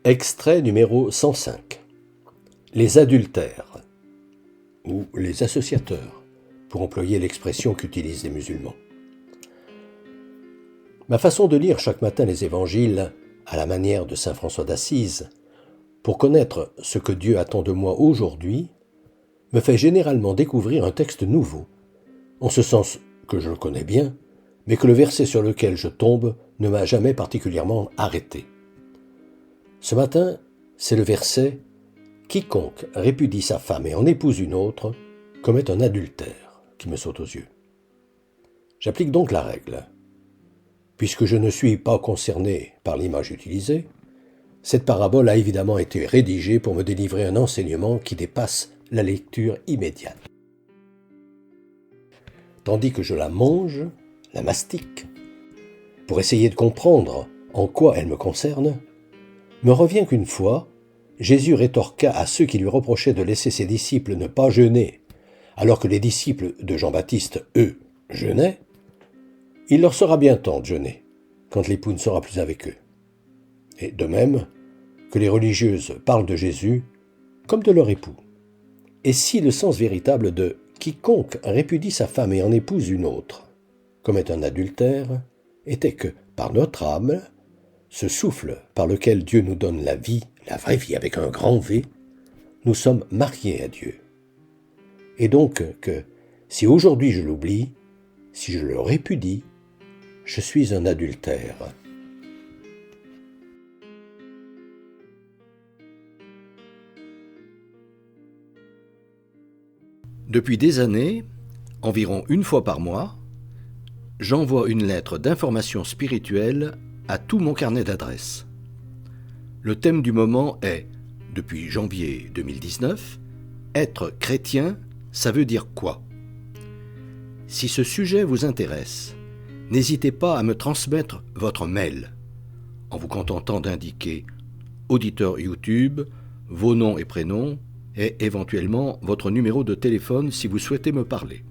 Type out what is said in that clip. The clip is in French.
Extrait numéro 105. Les adultères, ou les associateurs, pour employer l'expression qu'utilisent les musulmans. Ma façon de lire chaque matin les évangiles, à la manière de saint François d'Assise, pour connaître ce que Dieu attend de moi aujourd'hui, me fait généralement découvrir un texte nouveau, en ce sens que je le connais bien, mais que le verset sur lequel je tombe ne m'a jamais particulièrement arrêté. Ce matin, c'est le verset « Quiconque répudie sa femme et en épouse une autre commet un adultère » qui me saute aux yeux. J'applique donc la règle. Puisque je ne suis pas concerné par l'image utilisée, cette parabole a évidemment été rédigée pour me délivrer un enseignement qui dépasse la lecture immédiate. Tandis que je la mange, la mastique, pour essayer de comprendre en quoi elle me concerne, me revient qu'une fois, Jésus rétorqua à ceux qui lui reprochaient de laisser ses disciples ne pas jeûner, alors que les disciples de Jean-Baptiste, eux, jeûnaient. Il leur sera bien temps de jeûner, quand l'époux ne sera plus avec eux. Et de même que les religieuses parlent de Jésus comme de leur époux. Et si le sens véritable de « quiconque répudie sa femme et en épouse une autre » commet un adultère, était que, par notre âme, ce souffle par lequel Dieu nous donne la vie, la vraie vie avec un grand V, nous sommes mariés à Dieu. Et donc que, si aujourd'hui je l'oublie, si je le répudie, je suis un adultère. Depuis des années, environ une fois par mois, j'envoie une lettre d'information spirituelle à tout mon carnet d'adresses. Le thème du moment est, depuis janvier 2019, « Être chrétien, ça veut dire quoi ?» Si ce sujet vous intéresse, n'hésitez pas à me transmettre votre mail, en vous contentant d'indiquer auditeur YouTube, vos noms et prénoms, et éventuellement votre numéro de téléphone si vous souhaitez me parler.